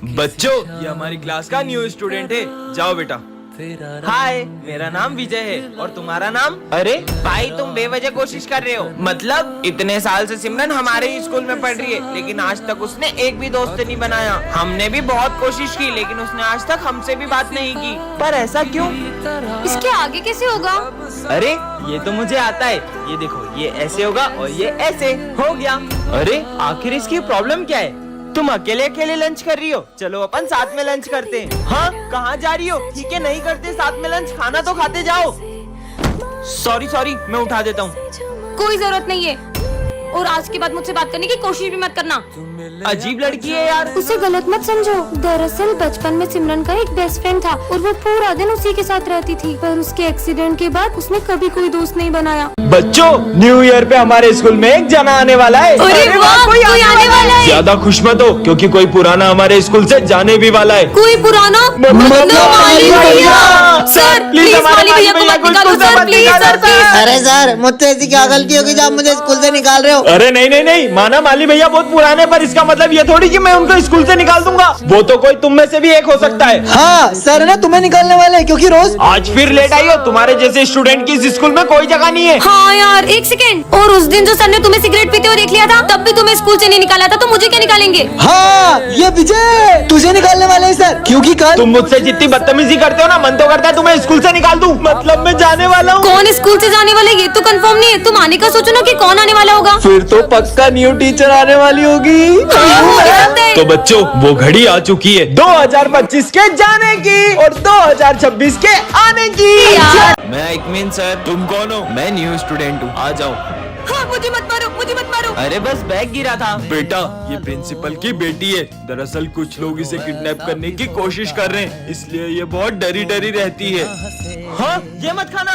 बच्चों, ये हमारी क्लास का न्यू स्टूडेंट है। जाओ बेटा। हाय, मेरा नाम विजय है और तुम्हारा नाम? अरे भाई, तुम बेवजह कोशिश कर रहे हो। मतलब इतने साल से सिमरन हमारे ही स्कूल में पढ़ रही है, लेकिन आज तक उसने एक भी दोस्त नहीं बनाया। हमने भी बहुत कोशिश की, लेकिन उसने आज तक हमसे भी बात नहीं की। पर ऐसा क्यों? इसके आगे कैसे होगा? अरे ये तो मुझे आता है। ये देखो, ये ऐसे होगा और ये ऐसे हो गया। अरे आखिर इसकी प्रॉब्लम क्या है? तुम अकेले अकेले लंच कर रही हो। चलो अपन साथ में लंच करते हैं। हाँ, कहाँ जा रही हो? ठीक है, नहीं करते साथ में लंच। खाना तो खाते जाओ। सॉरी, मैं उठा देता हूँ। कोई जरूरत नहीं है, और आज के बाद मुझसे बात करने की कोशिश भी मत करना। अजीब लड़की है यार। उसे गलत मत समझो। दरअसल बचपन में सिमरन का एक बेस्ट फ्रेंड था और वो पूरा दिन उसी के साथ रहती थी, पर उसके एक्सीडेंट के बाद उसने कभी कोई दोस्त नहीं बनाया। बच्चों, न्यू ईयर पे हमारे स्कूल में एक जना आने वाला है। अरे वाह, कोई आने वाला है। ज्यादा खुश मत हो, क्योंकि कोई पुराना हमारे स्कूल से जाने भी वाला है। कोई पुराना? माली भैया। सर प्लीज माली भैया को मत निकालो सर, प्लीज सर, प्लीज। अरे सर, मुझसे ऐसी क्या गलती होगी जो आप मुझे स्कूल से निकाल रहे हो? अरे नहीं, माना माली भैया बहुत पुराने, पर इसका मतलब ये थोड़ी कि मैं उनको स्कूल से निकाल दूंगा। वो तो कोई तुम में से भी एक हो सकता है। हाँ सर, ना तुम्हें निकालने वाले हैं, क्योंकि रोज आज फिर लेट आई हो। तुम्हारे जैसे स्टूडेंट की इस स्कूल में कोई जगह नहीं है। हाँ यार, एक सेकेंड। और उस दिन जो सर ने तुम्हें सिगरेट पीते हुए देख लिया था, तब भी तुम्हें स्कूल से नहीं निकाला था, तो मुझे क्या निकालेंगे? हाँ, ये विजय तुझे निकालने वाले हैं सर, क्योंकि कल तुम मुझसे जितनी बदतमीजी करते हो ना, मन तो करता है तुम्हें स्कूल से निकाल दूं। मतलब मैं जाने वाला हूँ। कौन स्कूल से जाने वाला है ये तो कंफर्म नहीं है। तुम आने का सोचो ना कि कौन आने वाला होगा। फिर तो पक्का न्यू टीचर आने वाली होगी। हो सकता है। तो बच्चों, वो घड़ी आ चुकी है 2025 के जाने की और 2026 के आने की। मैं इकमीन सर। तुम कौन हो? मैं न्यू स्टूडेंट हूँ। आ जाओ। हाँ, मुझे मत मारो, मुझे मत मारो। अरे बस बैग गिरा था। बेटा, ये प्रिंसिपल की बेटी है। दरअसल कुछ लोग इसे किडनैप करने की कोशिश कर रहे हैं, इसलिए ये बहुत डरी रहती है। हाँ, ये मत खाना।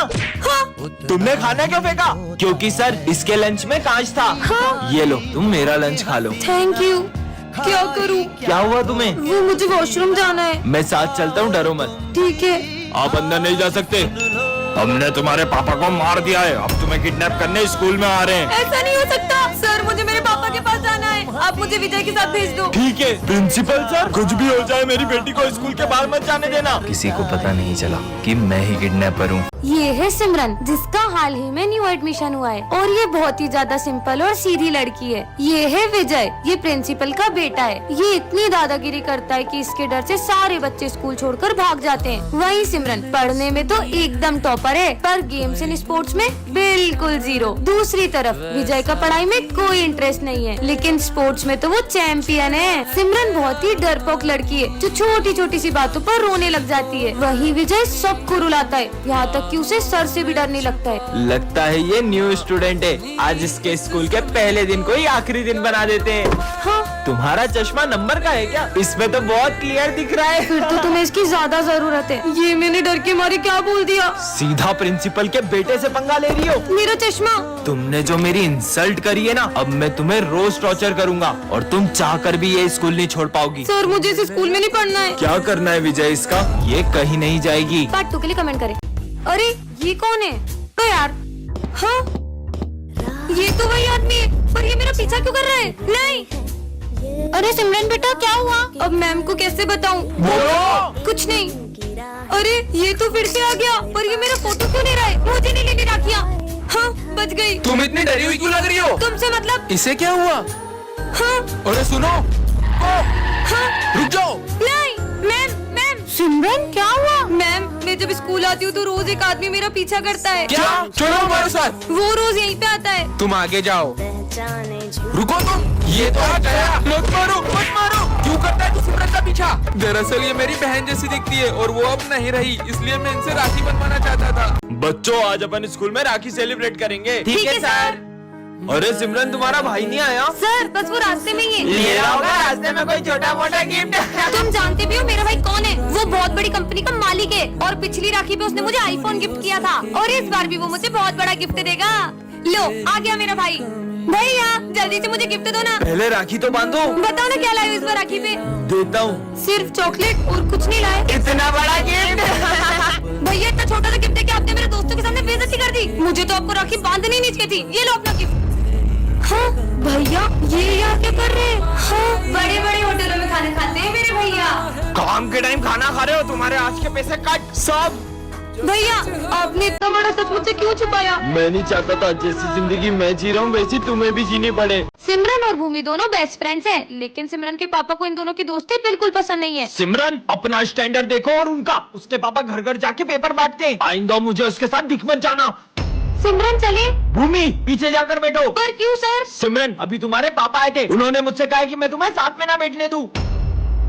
हाँ, तुमने खाना क्यों फेंका? क्योंकि सर, इसके लंच में कांच था। हाँ। ये लो, तुम मेरा लंच खा लो। Thank you. क्या करूँ? क्या हुआ तुम्हें? वो मुझे वॉशरूम जाना है। मैं साथ चलता हूँ, डरो मत। ठीक है। आप अंदर नहीं जा सकते। हमने तुम्हारे पापा को मार दिया है। अब तुम्हें किडनैप करने स्कूल में आ रहे हैं। ऐसा नहीं हो सकता सर, मुझे मेरे पापा के पास जाना है। आप मुझे विजय के साथ भेज दो। ठीक है प्रिंसिपल सर, कुछ भी हो जाए मेरी बेटी को स्कूल के बाहर मत जाने देना। किसी को पता नहीं चला कि मैं ही किडनैपर हूँ। ये है सिमरन, जिसका हाल ही में न्यू एडमिशन हुआ है, और ये बहुत ही ज्यादा सिंपल और सीधी लड़की है। ये है विजय, ये प्रिंसिपल का बेटा है। ये इतनी दादागिरी करता है कि इसके डर से सारे बच्चे स्कूल छोड़कर भाग जाते हैं। वहीं सिमरन पढ़ने में तो एकदम टॉपर है, पर गेम्स एंड स्पोर्ट्स में बिल्कुल जीरो। दूसरी तरफ विजय का पढ़ाई में कोई इंटरेस्ट नहीं है, लेकिन स्पोर्ट्स में तो वो चैंपियन है। सिमरन बहुत ही डरपोक लड़की है, जो छोटी छोटी सी बातों पर रोने लग जाती है। वहीं विजय सबको रुलाता है, यहाँ तक कि उसे सर से भी डर नहीं लगता है। लगता है ये न्यू स्टूडेंट है। आज इसके स्कूल के पहले दिन को ही आखिरी दिन बना देते हैं। हाँ, तुम्हारा चश्मा नंबर का है क्या? इसमें तो बहुत क्लियर दिख रहा है। फिर तो तुम्हें इसकी ज्यादा जरूरत है। ये मैंने डर के मारे क्या बोल दिया? सीधा प्रिंसिपल के बेटे से पंगा ले रही हो। मेरा चश्मा। तुमने जो मेरी इंसल्ट करी है ना, अब मैं तुम्हें रोज टॉर्चर करूंगा और तुम चाहकर भी ये स्कूल नहीं छोड़ पाओगी। सर, मुझे इस स्कूल में नहीं पढ़ना है। क्या करना है विजय इसका? ये कहीं नहीं जाएगी। पार्ट 2 के लिए कमेंट करें। अरे ये कौन है? तो यार, हाँ, ये तो वही आदमी है, पर ये मेरा पीछा क्यों कर रहा है? नहीं। अरे सिमरन बेटा, क्या हुआ? अब मैम को कैसे बताऊं? बोलो। कुछ नहीं। अरे ये तो फिर से आ गया, पर ये मेरा फोटो क्यों नहीं रहा है? मुझे नहीं लेने राखियां। हाँ, बच गई। तुम इतनी डरी हुई क्यों लग रही हो? तुमसे मतलब? इसे क्या हुआ? हाँ, अरे सुनो, हाँ, रुक जाओ। नहीं, मैम, मैम। सिमरन क्या हुआ? मैम, मैं जब स्कूल आती हूँ तो रोज एक आदमी मेरा पीछा करता है। क्या? चलो हमारे साथ। वो रोज यहीं पे आता है। तुम आगे जाओ। रुको तुम, ये तो आ गया। मत मारो, मत मारो। क्यों करता है तू सिमरन का पीछा? दरअसल ये मेरी बहन जैसी दिखती है और वो अब नहीं रही, इसलिए मैं इनसे राखी बनवाना चाहता था। बच्चों, आज अपन स्कूल में राखी सेलिब्रेट करेंगे। ठीक है सर। अरे सिमरन, तुम्हारा भाई नहीं आया? सर, बस वो रास्ते में ही है। ले रहा होगा रास्ते में कोई छोटा मोटा गिफ्ट। तुम जानते भी हो मेरा भाई कौन है? वो बहुत बड़ी कंपनी का मालिक है, और पिछली राखी पे उसने मुझे आईफोन गिफ्ट किया था, और इस बार भी वो मुझे बहुत बड़ा गिफ्ट देगा। लो, आ गया मेरा भाई। भैया, जल्दी से मुझे गिफ्ट दो ना। पहले राखी तो बांधो। बताओ ना क्या लाए हो इस बार राखी पे? देता हूँ। सिर्फ चॉकलेट और कुछ नहीं लाए। इतना बड़ा गिफ्ट। भैया, इतना छोटा सा गिफ्ट है कि आपने मेरे दोस्तों के सामने बेइज्जती कर दी। मुझे तो आपको राखी बांधनी नहीं चाहिए थी। ये लो अपना गिफ्ट। हाँ भैया, ये यहाँ क्या कर रहे हैं? हाँ, बड़े बड़े होटलों में खाने खाते हैं मेरे भैया। के टाइम खाना खा रहे हो, तुम्हारे आज के पैसे कट सब। भैया आपने इतना बड़ा सच मुझसे क्यों छुपाया? मैं नहीं चाहता था जैसी जिंदगी मैं जी रहा हूँ वैसी तुम्हें भी जीनी पड़े। सिमरन और भूमि दोनों बेस्ट फ्रेंड्स हैं, लेकिन सिमरन के पापा को इन दोनों की दोस्ती बिल्कुल पसंद नहीं है। सिमरन अपना स्टैंडर्ड देखो और उनका। उसके पापा घर घर जाके पेपर बांटते हैं। आइंदा मुझे उसके साथ दिख मत जाना। सिमरन चले। भूमि पीछे जाकर बैठो। पर क्यों सर? सिमरन अभी तुम्हारे पापा आए थे, उन्होंने मुझसे कहा कि मैं तुम्हें साथ में ना बैठने दूं।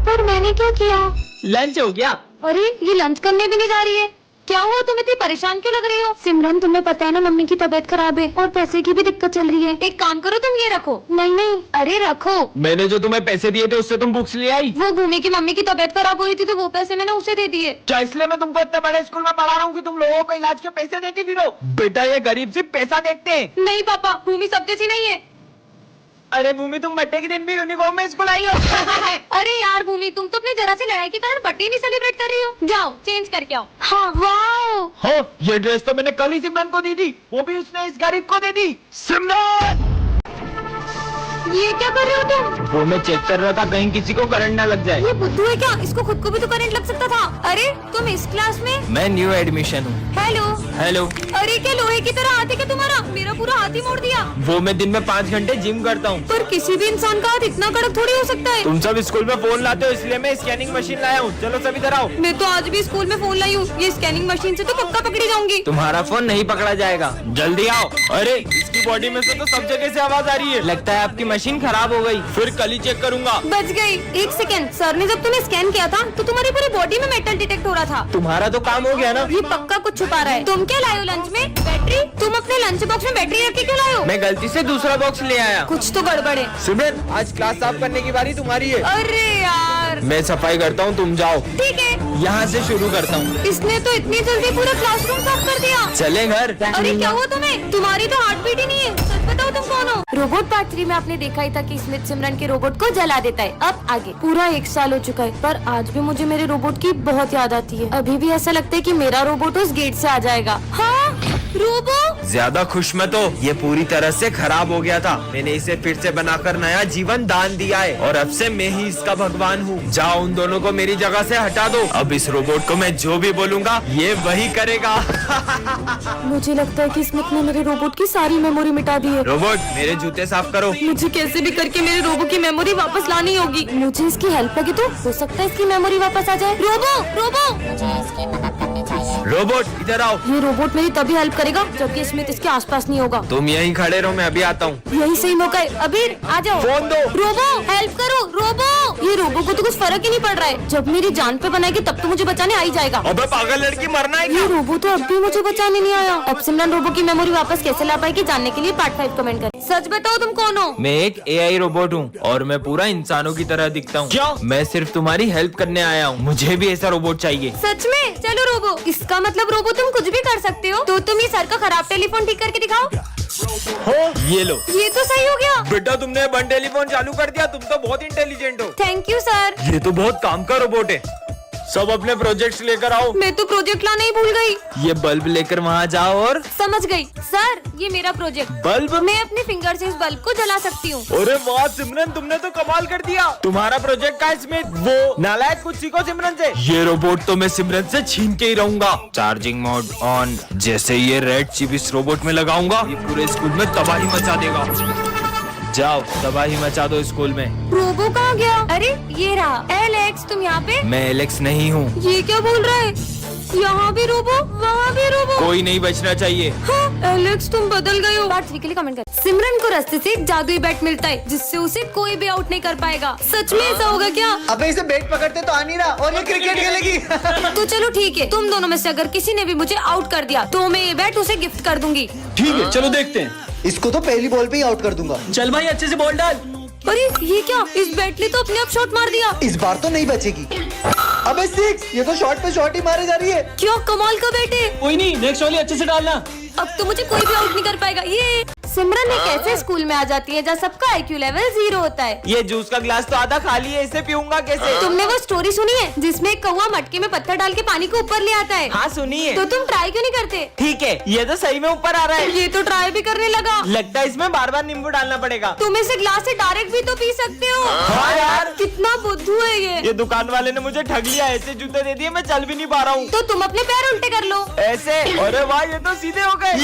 पर मैंने क्या किया? लंच हो गया? अरे ये लंच करने भी नहीं जा रही है। क्या हुआ, तुम इतनी परेशान क्यों लग रही हो? सिमरन तुम्हें पता है ना मम्मी की तबीयत खराब है और पैसे की भी दिक्कत चल रही है। एक काम करो, तुम ये रखो। नहीं नहीं, अरे रखो। मैंने जो तुम्हें पैसे दिए थे उससे तुम बुक्स ले आई? वो भूमि की मम्मी की तबीयत खराब हुई थी तो वो पैसे मैंने उसे दे दिए। क्या इसलिए मैं तुमको इतने बड़े स्कूल में पढ़ा रहा हूँ कि तुम लोगों को इलाज के पैसे देती फिरो? बेटा ये गरीब सिर्फ पैसा देखते हैं। नहीं पापा, भूमि सब जैसी नहीं है। अरे भूमि तुम बर्थडे के दिन भी यूनिफॉर्म में स्कूल आई हो। अरे यार भूमि, तुम तो अपनी जरा सी लड़ाई के कारण बर्थडे नहीं सेलिब्रेट कर रही हो। जाओ चेंज करके आओ। हाँ वाओ। हो ये ड्रेस तो मैंने कल ही सिमरन को दी थी, वो भी उसने इस गरीब को दे दी। सिमरन ये क्या कर रहे हो तुम? वो मैं चेक कर रहा था कहीं किसी को करंट ना लग जाए। ये बुद्धू है क्या? इसको खुद को भी तो करंट लग सकता था। अरे तुम इस क्लास में? मैं न्यू एडमिशन हूँ। हेलो। हेलो। अरे क्या लोहे की तरह हाथ है क्या तुम्हारा? मेरा पूरा हाथ ही मोड़ दिया। वो मैं दिन में 5 घंटे जिम करता हूँ। पर किसी भी इंसान का हाथ इतना कड़क थोड़ी हो सकता है। तुम सब स्कूल में फोन लाते हो इसलिए मैं स्कैनिंग मशीन लाया हूँ। चलो सब इधर आओ। मैं तो आज भी स्कूल में फोन लाई हूँ। ये स्कैनिंग मशीन से तो पक्का पकड़ी जाऊंगी। तुम्हारा फोन नहीं पकड़ा जाएगा, जल्दी आओ। अरे इसकी बॉडी में से तो सब जगह से आवाज आ रही है, लगता है आपकी मशीन खराब हो गई। फिर कल ही चेक करूंगा। बच गई। एक सेकंड, सर ने जब तुम्हें स्कैन किया था तो तुम्हारी पूरी बॉडी में मेटल डिटेक्ट हो रहा था। तुम्हारा तो काम हो गया ना। ये पक्का कुछ छुपा रहा है। तुम क्या लाए हो लंच में? बैटरी? तुम अपने लंच बॉक्स में बैटरी रख के क्यों लाए हो? मैं गलती से दूसरा बॉक्स ले आया। कुछ तो गड़बड़ है। सिमरन आज क्लास साफ करने की बारी तुम्हारी है। अरे यार। मैं सफाई करता हूँ, तुम जाओ। ठीक है। यहाँ से शुरू करता हूँ। इसने तो इतनी जल्दी पूरा क्लासरूम साफ कर दिया। चले घर। अरे क्या हुआ तुम्हें? तुम्हारी तो हार्ट बीट ही नहीं है। सच बताओ तुम कौन हो? रोबोट पार्ट 3 में आपने देखा ही था कि स्मिथ सिमरन के रोबोट को जला देता है। अब आगे पूरा 1 साल हो चुका है, पर आज भी मुझे मेरे रोबोट की बहुत याद आती है। अभी भी ऐसा लगता है कि मेरा रोबोट उस गेट से आ जाएगा। हाँ रोबो। ज्यादा खुश मत हो, ये पूरी तरह से खराब हो गया था। मैंने इसे फिर से बनाकर नया जीवन दान दिया है और अब से मैं ही इसका भगवान हूँ। जाओ उन दोनों को मेरी जगह से हटा दो। अब इस रोबोट को मैं जो भी बोलूँगा ये वही करेगा। मुझे लगता है कि स्मिथ ने मेरे रोबोट की सारी मेमोरी मिटा दी है। रोबोट मेरे जूते साफ करो। मुझे कैसे भी करके मेरे रोबो की मेमोरी वापस लानी होगी। मुझे इसकी हेल्प लगी तो हो सकता है इसकी मेमोरी वापस आ जाए। रोबो रोबो, मुझे इसकी मदद करनी चाहिए। रोबोट इधर आओ। ये रोबोट मेरी तभी हेल्प करेगा जबकि स्मिथ इसके आसपास नहीं होगा। तुम यहीं खड़े रहो, मैं अभी आता हूँ। यही सही मौका है। अबीर आ जाओ। फोन दो। रोबो हेल्प करो। रोबो, ये रोबो को तो कुछ फर्क ही नहीं पड़ रहा है। जब मेरी जान पे बनाएगी तब तो मुझे बचाने आ ही जाएगा। अबे पागल लड़की, मरना है ये क्या? रोबो तो अब भी मुझे बचाने नहीं आया। अब सिमरन रोबो की मेमोरी वापस कैसे ला पाएगी जानने के लिए पार्ट 5 कमेंट करें। सच बताओ तुम कौन हो? मैं एक AI रोबोट हूँ और मैं पूरा इंसानों की तरह दिखता हूँ। क्या? मैं सिर्फ तुम्हारी हेल्प करने आया हूँ, मुझे भी ऐसा रोबोट चाहिए। सच में? चलो रोबो। इसका मतलब रोबो तुम कुछ भी कर सकते हो। तो तुम ये सर का खराब टेलीफोन ठीक करके दिखाओ। हो ये लो। ये तो सही हो गया। बेटा तुमने बन टेलीफोन चालू कर दिया, तुम तो बहुत इंटेलिजेंट हो। Thank you sir. ये तो बहुत काम का रोबोट है। सब अपने प्रोजेक्ट्स लेकर आओ। मैं तो प्रोजेक्ट लाना ही भूल गई। ये बल्ब लेकर वहाँ जाओ और समझ गई सर, ये मेरा प्रोजेक्ट। बल्ब? मैं अपने फिंगर से इस बल्ब को जला सकती हूँ। अरे वाह सिमरन, तुमने तो कमाल कर दिया। तुम्हारा प्रोजेक्ट का इसमें वो नालायक, कुछ सीखो सिमरन से। ये रोबोट तो मैं सिमरन से छीन के ही रहूंगा। Charging mode on. जैसे ये रेड चिप इस रोबोट में लगाऊंगा ये पूरे स्कूल में तबाही मचा देगा। जाओ तबाही मचा दो स्कूल में। रोबो कहाँ गया? अरे ये रहा। एलेक्स तुम यहाँ पे? मैं एलेक्स नहीं हूँ। ये क्या बोल रहा है? यहाँ भी रोबो, वहाँ भी रोबो। कोई नहीं बचना चाहिए। हाँ, एलेक्स तुम बदल गए हो। पार्ट 3 के लिए कमेंट कर। सिमरन को रास्ते से एक जादुई बैट मिलता है जिससे उसे कोई भी आउट नहीं कर पाएगा। सच में ऐसा होगा क्या? अबे इसे बैट पकड़ते तो आ नहीं रहा और ये क्रिकेट खेलेगी। तो चलो ठीक है, तुम दोनों में से अगर किसी ने भी मुझे आउट कर दिया तो मैं ये बैट उसे गिफ्ट कर दूंगी। ठीक है चलो देखते हैं। इसको तो पहली बॉल पे ही आउट कर दूंगा। चल भाई अच्छे से बॉल डाल। अरे ये क्या? इस बैट ने तो अपने आप शॉट मार दिया। इस बार तो नहीं बचेगी। अबे 6, ये तो शॉट पे शॉट ही मारे जा रही है। क्या कमाल का बैट है। कोई नहीं, नेक्स्ट वाली अच्छे से डालना। अब तो मुझे कोई भी आउट नहीं कर पाएगा। ये सिमरन एक ऐसे स्कूल में आ जाती है जहाँ सबका IQ लेवल 0 होता है। ये जूस का ग्लास तो आधा खाली है, इसे पीऊंगा कैसे? तुमने वो स्टोरी सुनी है जिसमें एक कौवा मटके में पत्थर डाल के पानी को ऊपर ले आता है? हाँ सुनिए। तो तुम ट्राई क्यों नहीं करते? ठीक है, ये तो सही में ऊपर आ रहा है। ये तो ट्राई भी करने लगा। लगता है इसमें बार बार नींबू डालना पड़ेगा। तुम इसे ग्लास से डायरेक्ट भी तो पी सकते हो। हाँ यार, कितना बुद्धू है ये। दुकान वाले ने मुझे ठग लिया, ऐसे जूते दे दिए मैं चल भी नहीं पा रहा हूँ। तो तुम अपने पैर उल्टे कर लो। ऐसे? अरे वाह, ये तो सीधे हो गए।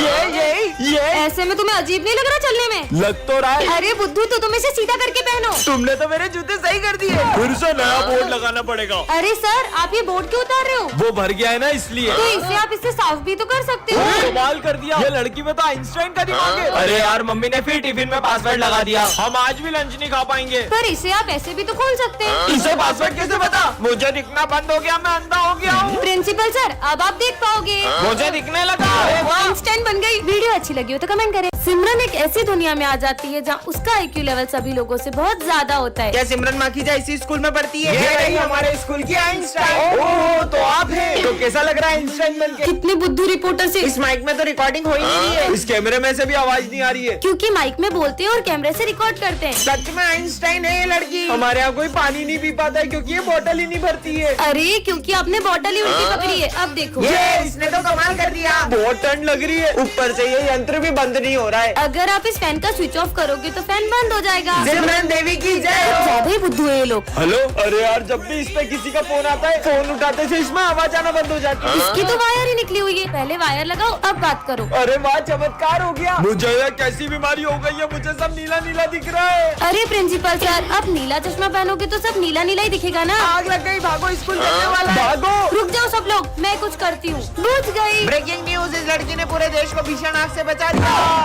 ये ऐसे में तुम्हें अजीब नहीं लग रहा चलने में? लग तो रहा है। अरे बुद्धू, तो तुम इसे सीधा करके पहनो। तुमने तो मेरे जूते सही कर दिए। फिर से नया बोर्ड लगाना पड़ेगा। अरे सर, आप ये बोर्ड क्यों उतार रहे हो? वो भर गया है ना इसलिए। तो इसे आप इससे साफ भी तो कर सकते हो। कमाल कर दिया, ये लड़की में तो आइंस्टाइन का दिमाग है। अरे यार, मम्मी ने फिर टिफिन में पासवर्ड लगा दिया, हम आज भी लंच नहीं खा पाएंगे। पर इसे आप ऐसे भी तो खोल सकते हैं। इसे पासवर्ड कैसे पता? मुझे दिखना बंद हो गया, मैं अंधा हो गया हूँ। प्रिंसिपल सर, अब आप देख पाओगे। मुझे दिखने लगा। आइंस्टाइन बन गई। वीडियो अच्छी लगी हो तो कमेंट करें। सिमरन एक ऐसी दुनिया में आ जाती है जहाँ उसका IQ लेवल सभी लोगों से बहुत ज्यादा होता है। क्या सिमरन माखीजा इसी स्कूल में पढ़ती है? ये रही हमारे स्कूल की आइंस्टाइन। ओह, तो आप हैं। तो कैसा लग रहा है आइंस्टाइन बनके? कितने बुद्धू रिपोर्टर से। इस माइक में तो रिकॉर्डिंग हो ही नहीं रही है। इस कैमरे में से भी आवाज नहीं आ रही है। क्योंकि माइक में बोलते हैं और कैमरे से रिकॉर्ड करते हैं। सच में आइंस्टाइन है ये लड़की। हमारे यहाँ कोई पानी नहीं पी पाता है क्योंकि ये बोतल ही नहीं भरती है। अरे क्योंकि आपने बॉटल ही उल्टी पकड़ी है। अब देखो, ये इसने तो कमाल कर दिया। बहुत ठंड लग रही है, ऊपर से ये यंत्र भी बंद नहीं हो रहा है। अगर आप इस फैन का स्विच ऑफ करोगे तो फैन बंद हो जाएगा। सिमरन देवी की जय। ज्यादा ही बुद्धू है ये लोग। हेलो। अरे यार, जब भी इस पे किसी का फोन आता है, फोन उठाते से इसमें आवाज आना बंद हो जाती है। इसकी तो वायर ही निकली हुई है। पहले वायर लगाओ, अब बात करो। अरे वाह, चमत्कार हो गया। मुझे ये कैसी बीमारी हो गई है, मुझे सब नीला नीला दिख रहा है। अरे प्रिंसिपल सर, अब नीला चश्मा पहनोगे तो सब नीला नीला ही दिखेगा ना। आग लग गई, भागो, स्कूल चलने वाला है। भागो। रुक जाओ सब लोग, मैं कुछ करती हूँ। बुझ गई। ब्रेकिंग न्यूज, इस लड़की ने पूरे देश को भीषण आग से बचा लिया।